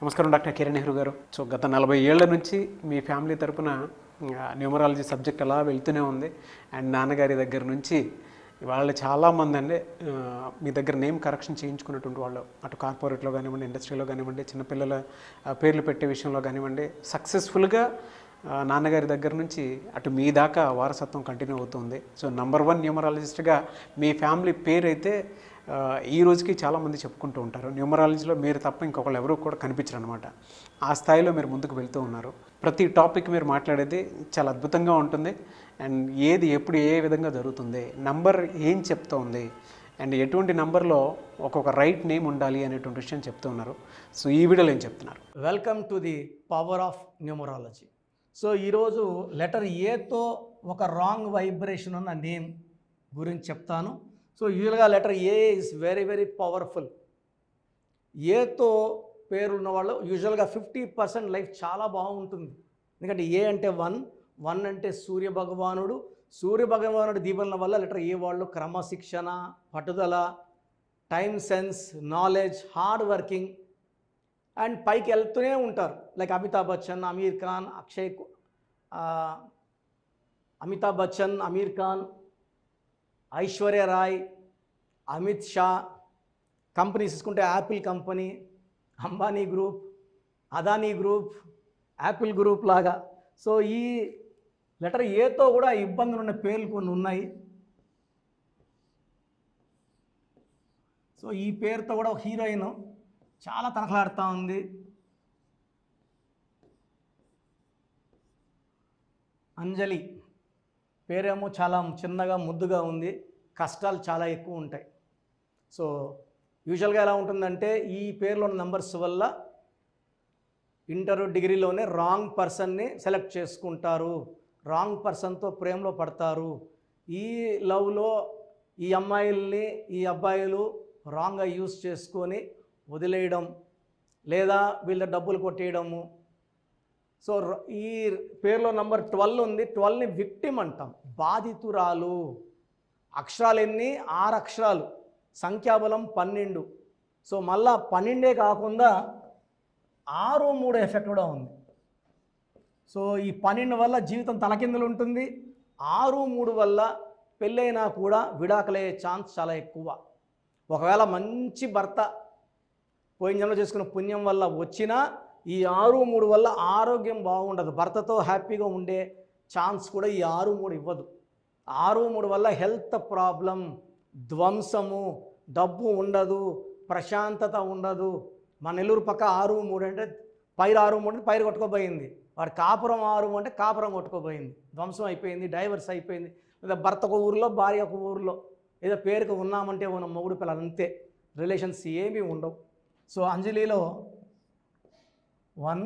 నమస్కారం డాక్టర్ కిరణ్ నెహ్రూ గారు. సో గత 40 ఏళ్ల నుంచి మీ ఫ్యామిలీ తరపున న్యూమరాలజీ సబ్జెక్ట్ అలా వెళ్తూనే ఉంది. అండ్ నాన్నగారి దగ్గర నుంచి వాళ్ళు చాలామంది అండి మీ దగ్గర నేమ్ కరెక్షన్ చేయించుకున్నటువంటి వాళ్ళు, అటు కార్పొరేట్లో కానివ్వండి, ఇండస్ట్రీలో కానివ్వండి, చిన్నపిల్లల పేర్లు పెట్టే విషయంలో కానివ్వండి, సక్సెస్ఫుల్గా నాన్నగారి దగ్గర నుంచి అటు మీ దాకా వారసత్వం కంటిన్యూ అవుతుంది. సో నంబర్ 1 న్యూమరాలజిస్ట్గా మీ ఫ్యామిలీ పేరు అయితే ఈ రోజుకి చాలామంది చెప్పుకుంటూ ఉంటారు. న్యూమరాలజీలో మీరు తప్ప ఇంకొకళ్ళు ఎవరు కూడా కనిపించరు అనమాట. ఆ స్థాయిలో మీరు ముందుకు వెళ్తూ ఉన్నారు. ప్రతి టాపిక్ మీరు మాట్లాడేది చాలా అద్భుతంగా ఉంటుంది. అండ్ ఏది ఎప్పుడు ఏ విధంగా జరుగుతుంది, నంబర్ ఏం చెప్తోంది, అండ్ ఎటువంటి నంబర్లో ఒక్కొక్క రైట్ నేమ్ ఉండాలి అనేటువంటి విషయం చెప్తూ ఉన్నారు. సో ఈ వీడియోలో ఏం చెప్తున్నారు? Welcome to the power of numerology. So ఈరోజు లెటర్ ఏతో ఒక రాంగ్ వైబ్రేషన్ ఉన్న నేమ్ గురించి చెప్తాను. సో యూజువల్గా letter A is very very powerful. ఏతో పేరు ఉన్న వాళ్ళు యూజువల్గా 50% లైఫ్ చాలా బాగుంటుంది. ఎందుకంటే ఏ అంటే వన్ అంటే సూర్య భగవానుడు దీవెనల వల్ల లెటర్ ఏ వాళ్ళు క్రమశిక్షణ, పట్టుదల, time sense, knowledge, hard working and పైకి వెళ్తూనే ఉంటారు. లైక్ అమితాబ్ బచ్చన్, అమీర్ ఖాన్, ఐశ్వర్య రాయ్, అమిత్ షా. కంపెనీస్ తీసుకుంటే Apple company, Ambani group, Adani group, Apple group లాగా. సో ఈ లెటర్ ఏతో కూడా ఇబ్బందులు ఉన్న పేర్లు కొన్ని ఉన్నాయి. సో ఈ పేరుతో కూడా ఒక హీరోయిన్ చాలా తనకలాడుతూ ఉంది. అంజలి పేరేమో చాలా చిన్నగా ముద్దుగా ఉంది. కష్టాలు చాలా ఎక్కువ ఉంటాయి. సో యూజువల్గా ఎలా ఉంటుందంటే ఈ పేర్లో ఉన్న నెంబర్స్ వల్ల ఇంటర్ డిగ్రీలోనే రాంగ్ పర్సన్ని సెలెక్ట్ చేసుకుంటారు, రాంగ్ పర్సన్తో ప్రేమలో పడతారు. ఈ లవ్లో ఈ అమ్మాయిల్ని ఈ అబ్బాయిలు రాంగ్గా యూజ్ చేసుకొని వదిలేయడం లేదా వీళ్ళ డబ్బులు కొట్టేయడము. సో ఈ పేరులో నంబర్ 12 ఉంది. 12ని విక్టిమ్ అంటాం, బాధితురాలు. అక్షరాలు ఎన్ని? 6 అక్షరాలు. సంఖ్యాబలం 12. సో మళ్ళా 12 కాకుండా 6, 3 ఎఫెక్ట్ కూడా ఉంది. సో ఈ 12 వల్ల జీవితం తలకిందులు ఉంటుంది. 6, 3 వల్ల పెళ్ళైనా కూడా విడాకులయ్యే ఛాన్స్ చాలా ఎక్కువ. ఒకవేళ మంచి భర్త పోయిన జన్మలో చేసుకున్న పుణ్యం వల్ల వచ్చినా ఈ 6, 3 వల్ల ఆరోగ్యం బాగుండదు. భర్తతో హ్యాపీగా ఉండే ఛాన్స్ కూడా ఈ 6, 3 ఇవ్వదు. 6, 3 వల్ల హెల్త్ ప్రాబ్లం, ధ్వంసము, డబ్బు ఉండదు, ప్రశాంతత ఉండదు. మన నెల్లూరు పక్క 6, 3 అంటే పైరు 6, 3 అంటే పైరు కొట్టుకోబోయింది. వాడు కాపురం 6 అంటే కాపురం కొట్టుకోబోయింది. ధ్వంసం అయిపోయింది, డైవర్స్ అయిపోయింది. లేదా భర్త ఒక ఊరిలో, భార్య ఒక ఊరిలో, ఏదో పేరుకు ఉన్నామంటే ఉన్న మొగుడు పిల్లలు అంతే. రిలేషన్స్ ఏమీ ఉండవు. సో అంజలిలో 1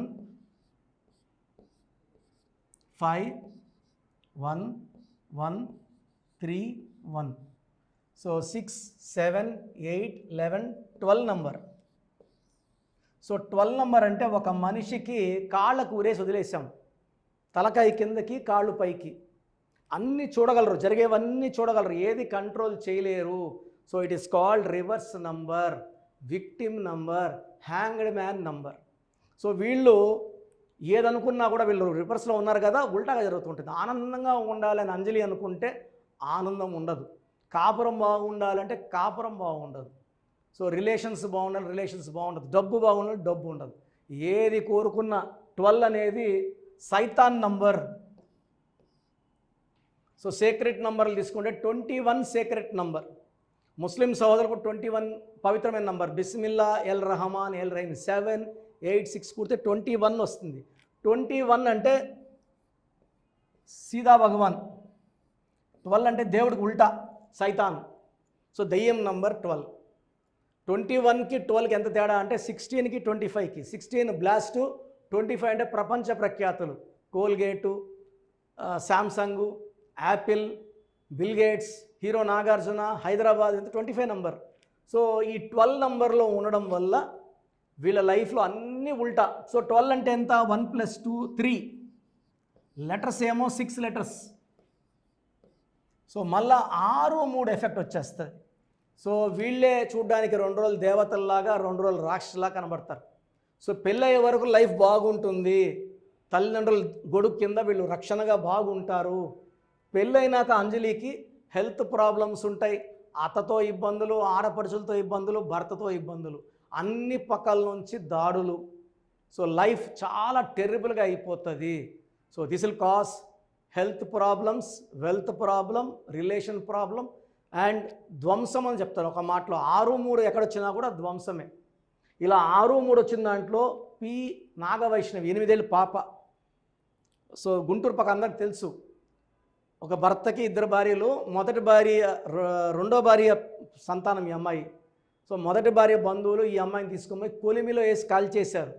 5 1 1 3 1. So 6 7 8 11 12 number. సో 12 నంబర్ అంటే ఒక మనిషికి కాళ్ళకు ఊరేసి వదిలేసాం. తలకాయ కిందకి, కాళ్ళు పైకి, అన్నీ చూడగలరు, జరిగేవన్నీ చూడగలరు, ఏది కంట్రోల్ చేయలేరు. So it is called reverse number, victim number, hanged man number. So వీళ్ళు ఏదనుకున్నా కూడా వీళ్ళు రివర్స్లో ఉన్నారు కదా, ఉల్టాగా జరుగుతుంటుంది. ఆనందంగా ఉండాలని అంజలి అనుకుంటే ఆనందం ఉండదు. కాపురం బాగుండాలంటే కాపురం బాగుండదు. సో రిలేషన్స్ బాగుండదు. డబ్బు బాగుండాలి, డబ్బు ఉండదు. ఏది కోరుకున్న 12 అనేది సైతాన్ నంబర్. సో సీక్రెట్ నంబర్లు తీసుకుంటే 21 సీక్రెట్ నంబర్. ముస్లిం సహోదరులకు 21 పవిత్రమైన number. Bismillah L Rahman L Rahim. 7 8 6 కూడితే 21 వస్తుంది. 21 అంటే సీదా భగవాన్. 12 అంటే దేవుడికి ఉల్టా, సైతాన్. సో దయ్యం నంబర్ 12. 21కి 12కి ఎంత తేడా అంటే 16కి 25కి. 16 బ్లాస్టు, 25 అంటే ప్రపంచ ప్రఖ్యాతులు. Colgate, Samsung, Apple, Bill Gates, hero Nagarjuna, Hyderabad, ఎంత 25 నంబర్. సో ఈ 12 నంబర్లో ఉండడం వల్ల వీళ్ళ లైఫ్లో అన్నీ ఉల్టా. సో 12 అంటే ఎంత? 1 + 2 3. లెటర్స్ ఏమో 6 లెటర్స్. సో మళ్ళా 6, 3 ఎఫెక్ట్ వచ్చేస్తుంది. సో వీళ్ళే చూడ్డానికి 2 రోజులు దేవతల్లాగా, 2 రోజులు రాక్షసులా కనబడతారు. సో పెళ్ళయ్యే వరకు లైఫ్ బాగుంటుంది, తల్లిదండ్రుల గొడుగు కింద వీళ్ళు రక్షణగా బాగుంటారు. పెళ్ళైనాక అంజలికి హెల్త్ ప్రాబ్లమ్స్ ఉంటాయి, అత్తతో ఇబ్బందులు, ఆడపడుచులతో ఇబ్బందులు, భర్తతో ఇబ్బందులు, అన్ని పక్కల నుంచి దాడులు. సో లైఫ్ చాలా టెర్రిబుల్గా అయిపోతుంది. So this will cause health problems, wealth problem, relation problem and ధ్వంసం అని చెప్తారు ఒక మాటలో. 6-3 ఎక్కడొచ్చినా కూడా ధ్వంసమే. ఇలా 6-3 వచ్చిన దాంట్లో పి నాగవైష్ణవి 8 ఏళ్ళ పాప. సో గుంటూరు పక్క అందరికి తెలుసు. ఒక భర్తకి 2 భార్యలు, మొదటి భార్య రెండో భార్య సంతానం ఈ అమ్మాయి. సో మొదటి భార్య బంధువులు ఈ అమ్మాయిని తీసుకుని కొలిమిలో వేసి కాల్ చేశారు.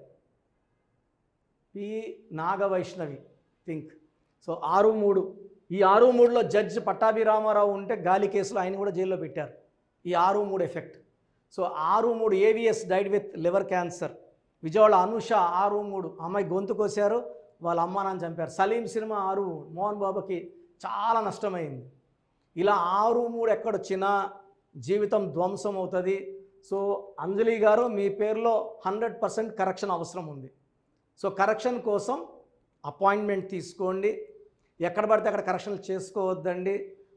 P Nagavaishnavi think. సో 6-3. ఈ 6-3లో జడ్జి పట్టాభి రామారావు ఉంటే గాలి కేసులో ఆయన కూడా జైల్లో పెట్టారు. ఈ 6-3 effect. So 6-3 AVS died with liver cancer. Vijayawada Anusha 6-3 అమ్మాయి గొంతు కోసారు, వాళ్ళ అమ్మ నాన్న చంపారు. సలీం సినిమా 6 మోహన్ బాబుకి చాలా నష్టమైంది. ఇలా 6-3 ఎక్కడొచ్చినా జీవితం ధ్వంసం అవుతుంది. సో అంజలి గారు మీ పేరులో 100% కరెక్షన్ అవసరం ఉంది. సో కరెక్షన్ కోసం అపాయింట్మెంట్ తీసుకోండి. ఎక్కడ పడితే అక్కడ కరెక్షన్లు చేసుకోవద్దండి.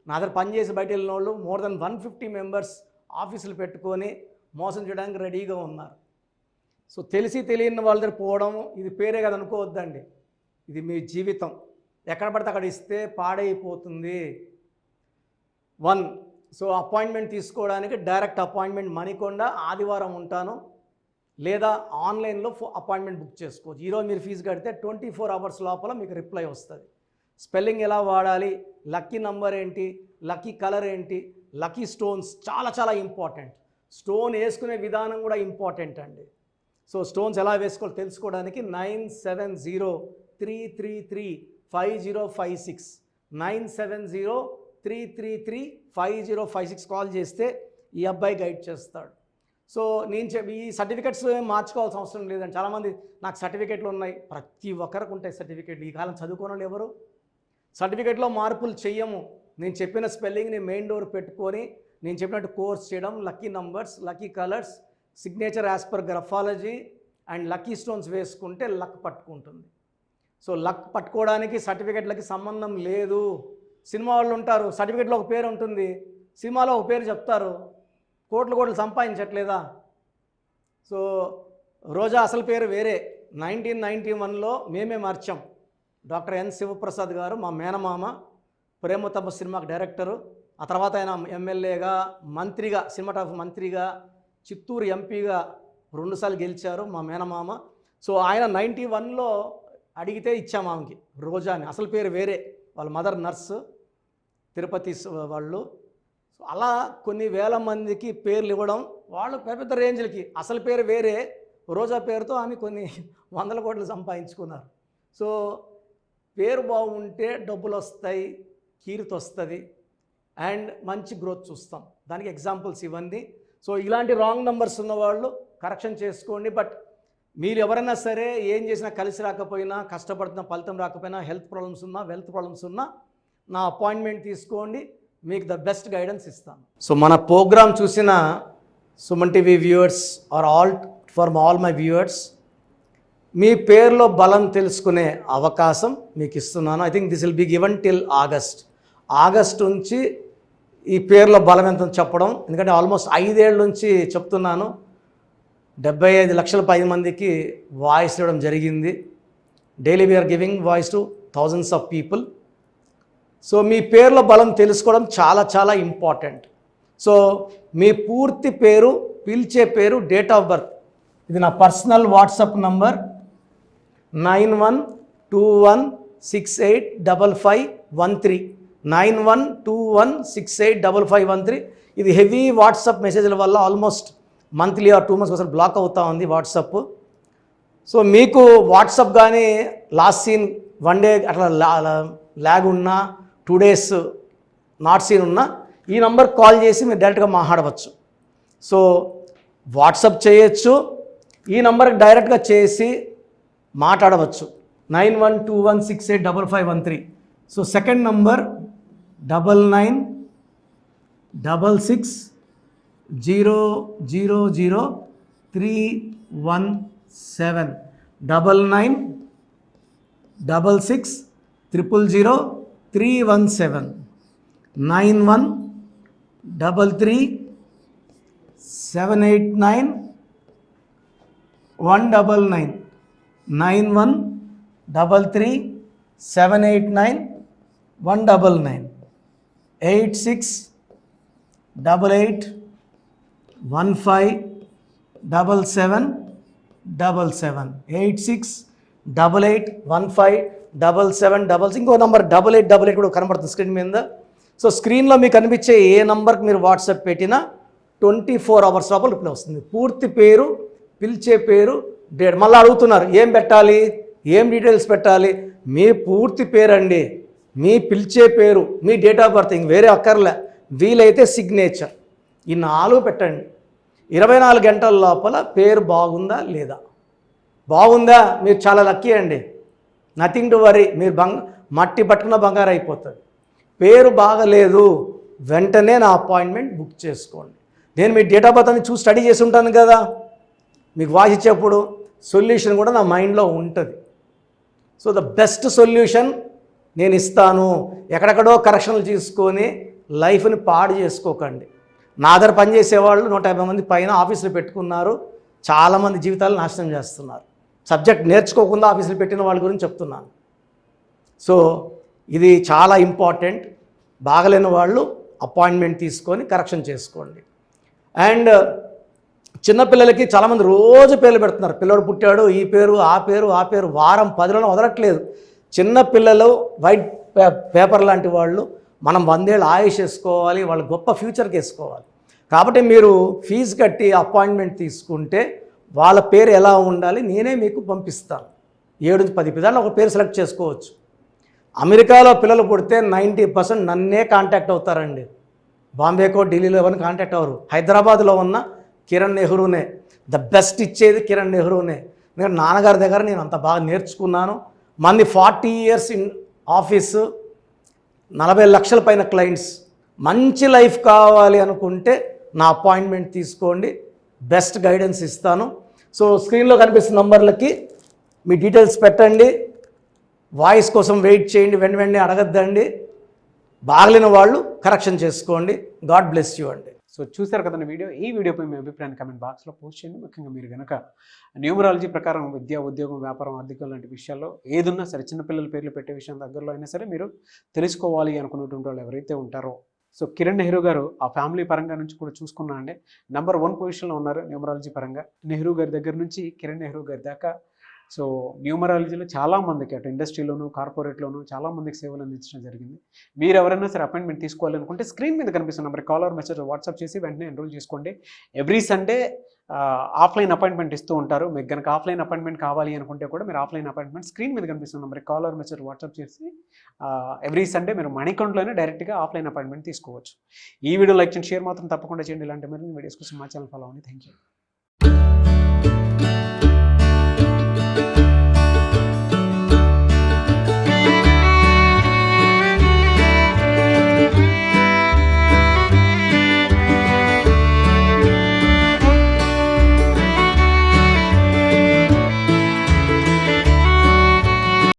నా దగ్గర పనిచేసి బయట వెళ్ళిన వాళ్ళు మోర్ దెన్ 150 మెంబర్స్ ఆఫీసులు పెట్టుకొని మోసం చేయడానికి రెడీగా ఉన్నారు. సో తెలిసి తెలియని వాళ్ళ దగ్గర పోవడం ఇది పేరే కదా అనుకోవద్దండి, ఇది మీ జీవితం. ఎక్కడ పడితే అక్కడ ఇస్తే పాడైపోతుంది. 1. సో అపాయింట్మెంట్ తీసుకోవడానికి డైరెక్ట్ అపాయింట్మెంట్ మణికొండ, ఆదివారం ఉంటాను, లేదా ఆన్లైన్లో అపాయింట్మెంట్ బుక్ చేసుకోవచ్చు. ఈరోజు మీరు ఫీజు కడితే 24 అవర్స్ లోపల మీకు రిప్లై వస్తుంది. స్పెల్లింగ్ ఎలా వాడాలి, లక్కీ నంబర్ ఏంటి, లక్కీ కలర్ ఏంటి, లక్కీ స్టోన్స్ చాలా చాలా ఇంపార్టెంట్. స్టోన్ వేసుకునే విధానం కూడా ఇంపార్టెంట్ అండి. సో స్టోన్స్ ఎలా వేసుకోవాలో తెలుసుకోవడానికి 9703335056 9703335056 కాల్ చేస్తే ఈ అబ్బాయి గైడ్ చేస్తాడు. సో నేను ఈ సర్టిఫికెట్స్ మార్చుకోవాల్సిన అవసరం లేదండి. చాలామంది నాకు సర్టిఫికెట్లు ఉన్నాయి, ప్రతి ఒక్కరికి ఉంటాయి సర్టిఫికెట్లు. ఈ కాలం చదువుకోని వాళ్ళు ఎవరు? సర్టిఫికెట్లో మార్పులు చెయ్యము. నేను చెప్పిన స్పెల్లింగ్ని మెయిన్ డోర్ పెట్టుకొని నేను చెప్పినట్టు కోర్స్ చేయడం, lucky numbers, lucky colours, signature as per graphology and lucky stones వేసుకుంటే లక్ పట్టుకుంటుంది. సో లక్ పట్టుకోవడానికి సర్టిఫికెట్లకి సంబంధం లేదు. సినిమా వాళ్ళు ఉంటారు, సర్టిఫికెట్లో ఒక పేరు ఉంటుంది, సినిమాలో ఒక పేరు చెప్తారు, కోట్లు సంపాదించట్లేదా? సో రోజా అసలు పేరు వేరే. 1991లో మేమే మార్చాం. డాక్టర్ ఎన్ శివప్రసాద్ గారు మా మేనమామ, ప్రేమ తపస్సు సినిమాకి డైరెక్టరు. ఆ తర్వాత ఆయన ఎమ్మెల్యేగా, మంత్రిగా, సినిమాటోగ్రఫీ మంత్రిగా, చిత్తూరు ఎంపీగా 2 సార్లు గెలిచారు మా మేనమామ. సో ఆయన 91లో అడిగితే ఇచ్చాము ఆమెకి, రోజాని. అసలు పేరు వేరే, వాళ్ళ మదర్ నర్సు, తిరుపతి వాళ్ళు. సో అలా కొన్ని వేల మందికి పేర్లు ఇవ్వడం, వాళ్ళు పెద్ద రేంజ్లకి. అసలు పేరు వేరే, రోజా పేరుతో ఆమె కొన్ని 100 కోట్లు సంపాదించుకున్నారు. సో పేరు బాగుంటే డబ్బులు వస్తాయి, కీర్తి వస్తుంది అండ్ మంచి గ్రోత్ చూస్తాం. దానికి ఎగ్జాంపుల్స్ ఇవన్నీ. సో ఇలాంటి రాంగ్ నెంబర్స్ ఉన్నవాళ్ళు కరెక్షన్ చేసుకోండి. బట్ మీరు ఎవరైనా సరే ఏం చేసినా కలిసి రాకపోయినా, కష్టపడుతున్న ఫలితం రాకపోయినా, హెల్త్ ప్రాబ్లమ్స్ ఉన్నా, వెల్త్ ప్రాబ్లమ్స్ ఉన్నా నా అపాయింట్మెంట్ తీసుకోండి, మీకు ద బెస్ట్ గైడెన్స్ ఇస్తాను. సో మన ప్రోగ్రామ్ చూసిన Suman TV viewers or all my viewers, మీ పేరులో బలం తెలుసుకునే అవకాశం మీకు ఇస్తున్నాను. I think this will be given till August నుంచి ఈ పేరులో బలం ఎంత చెప్పడం. ఎందుకంటే ఆల్మోస్ట్ 5 ఏళ్ళ నుంచి చెప్తున్నాను. 75 లక్షల పై మందికి వాయిస్ ఇవ్వడం జరిగింది. Daily we're giving voice to thousands of people. So మీ పేరులో బలం తెలుసుకోవడం చాలా చాలా ఇంపార్టెంట్. సో మీ పూర్తి పేరు, పిలిచే పేరు, డేట్ ఆఫ్ బర్త్. ఇది నా పర్సనల్ వాట్సాప్ నంబర్ 9121685513 9121685513. ఇది హెవీ వాట్సాప్ మెసేజ్ల వల్ల ఆల్మోస్ట్ మంత్లీ ఆర్ 2 months ఒకసారి బ్లాక్ అవుతూ ఉంది వాట్సాప్. సో మీకు వాట్సాప్ కానీ లాస్ట్ సీన్ 1 day అట్లా ల్యాగ్ ఉన్నా, 2 days నాట్ సీన్ ఉన్నా, ఈ నంబర్ కాల్ చేసి మీరు డైరెక్ట్గా మాట్లాడవచ్చు. సో వాట్సాప్ చేయొచ్చు, ఈ నంబర్కి డైరెక్ట్గా చేసి మాట్లాడవచ్చు. 9121685513. So second number 9966000317. ఇంకో నంబర్ 8888 కూడా కనబడుతుంది స్క్రీన్ మీద. సో స్క్రీన్లో మీకు కనిపించే ఏ నంబర్కి మీరు వాట్సాప్ పెట్టినా 24 అవర్స్ లోపల రిప్లై వస్తుంది. పూర్తి పేరు, పిలిచే పేరు, డేట్. మళ్ళీ అడుగుతున్నారు ఏం పెట్టాలి, ఏం డీటెయిల్స్ పెట్టాలి. మీ పూర్తి పేరు అండి, మీ పిలిచే పేరు, మీ డేట్ ఆఫ్ బర్త్, ఇంక వేరే అక్కర్లే. వీలైతే సిగ్నేచర్, ఈ 4 పెట్టండి. 24 గంటల లోపల పేరు బాగుందా లేదా, బాగుందా మీరు చాలా లక్కీ అండి, నథింగ్ టు వరీ, మీరు మట్టి పట్టుకున్న బంగారు అయిపోతుంది. పేరు బాగలేదు, వెంటనే నా అపాయింట్మెంట్ బుక్ చేసుకోండి. నేను మీ డేట్ ఆఫ్ బర్త్ అని చూసి స్టడీ చేసి ఉంటాను కదా, మీకు వాయిస్ ఇచ్చేప్పుడు సొల్యూషన్ కూడా నా మైండ్లో ఉంటుంది. సో ద బెస్ట్ సొల్యూషన్ నేను ఇస్తాను. ఎక్కడెక్కడో కరెక్షన్లు తీసుకొని లైఫ్ని పాడు చేసుకోకండి. నా దగ్గర పనిచేసేవాళ్ళు 150 మంది పైన ఆఫీసులు పెట్టుకున్నారు, చాలామంది జీవితాలు నాశనం చేస్తున్నారు. సబ్జెక్ట్ నేర్చుకోకుండా ఆఫీసులు పెట్టిన వాళ్ళ గురించి చెప్తున్నాను. సో ఇది చాలా ఇంపార్టెంట్. బాగలేని వాళ్ళు అపాయింట్మెంట్ తీసుకొని కరెక్షన్ చేసుకోండి. అండ్ చిన్నపిల్లలకి చాలామంది రోజు పేర్లు పెడుతున్నారు. పిల్లడు పుట్టాడు, ఈ పేరు ఆ పేరు ఆ పేరు, వారం 10 రోజులు వదలట్లేదు. చిన్నపిల్లలు వైట్ పేపర్ లాంటి వాళ్ళు, మనం 100 ఏళ్ళు ఆయుష్ వేసుకోవాలి, వాళ్ళు గొప్ప ఫ్యూచర్కి వేసుకోవాలి. కాబట్టి మీరు ఫీజు కట్టి అపాయింట్మెంట్ తీసుకుంటే వాళ్ళ పేరు ఎలా ఉండాలి నేనే మీకు పంపిస్తాను. 7 నుంచి 10 పిల్లలు ఒక పేరు సెలెక్ట్ చేసుకోవచ్చు. అమెరికాలో పిల్లలు పుడితే 90% నన్నే కాంటాక్ట్ అవుతారండి. బాంబేకో ఢిల్లీలో ఎవరిని కాంటాక్ట్ అవ్వరు. హైదరాబాద్లో ఉన్న కిరణ్ నెహ్రూనే, ద బెస్ట్ ఇచ్చేది కిరణ్ నెహ్రూనే. ఎందుకంటే నాన్నగారి దగ్గర నేను అంత బాగా నేర్చుకున్నాను. మంది 40 ఇయర్స్ ఇన్ ఆఫీసు, 40 లక్షల పైన క్లయింట్స్. మంచి లైఫ్ కావాలి అనుకుంటే నా అపాయింట్మెంట్ తీసుకోండి, బెస్ట్ గైడెన్స్ ఇస్తాను. సో స్క్రీన్లో కనిపిస్తున్న నంబర్లకి మీ డీటెయిల్స్ పెట్టండి. వాయిస్ కోసం వెయిట్ చేయండి, వెంటనే అడగద్దండి. బాగలేని వాళ్ళు కరెక్షన్ చేసుకోండి. గాడ్ బ్లెస్ యూ అండి. సో చూసారు కదండి వీడియో. ఈ వీడియోపై మీ అభిప్రాయాన్ని కమెంట్ బాక్స్లో పోస్ట్ చేయండి. ముఖ్యంగా మీరు కనుక న్యూమరాలజీ ప్రకారం విద్య, ఉద్యోగం, వ్యాపారం, ఆర్థికం లాంటి విషయాల్లో ఏదున్నా సరే, చిన్నపిల్లల పేర్లు పెట్టే విషయం దగ్గరలో అయినా సరే మీరు తెలుసుకోవాలి అనుకున్నటువంటి వాళ్ళు ఎవరైతే ఉంటారో, సో కిరణ్ నెహ్రూ గారు ఆ ఫ్యామిలీ పరంగా నుంచి కూడా చూసుకున్నా అండి నెంబర్ 1 పొజిషన్లో ఉన్నారు న్యూమరాలజీ పరంగా. నెహ్రూ గారి దగ్గర నుంచి కిరణ్ నెహ్రూ గారి దాకా సో న్యూమరాలజీలో చాలామందికి అటు ఇండస్ట్రీలోను, కార్పొరేట్లోను చాలామందికి సేవలు అందించడం జరిగింది. మీరు ఎవరైనా సరే అపాయింట్మెంట్ తీసుకోవాలనుకుంటే స్క్రీన్ మీద కనిపిస్తున్న నెంబర్ కాలర్ మెసేజ్ వాట్సాప్ చేసి వెంటనే ఎన్రోల్ చేసుకోండి. ఎవ్రీ సండే ఆఫ్లైన్ అపాయింట్మెంట్ ఇస్తూ ఉంటారు. మీకు కనుక ఆఫ్లైన్ అపాయింట్మెంట్ కావాలి అనుకుంటే కూడా మీరు ఆఫ్లైన్ అపాయింట్మెంట్ స్క్రీన్ మీద కనిపిస్తున్న నెంబర్ కాలర్ మెసేజ్ వాట్సాప్ చేసి ఎవ్రీ సండే మీరు మనీ అకౌంట్లోనే డైరెక్ట్గా ఆఫ్లైన్ అపాయింట్మెంట్ తీసుకోవచ్చు. ఈ వీడియో లైక్ చేయండి, షేర్ మాత్రం తప్పకుండా చేయండి. ఇలాంటి మరిన్ని వీడియోస్ కోసం మా ఛానల్ ఫాలో అవ్వండి. Thank you.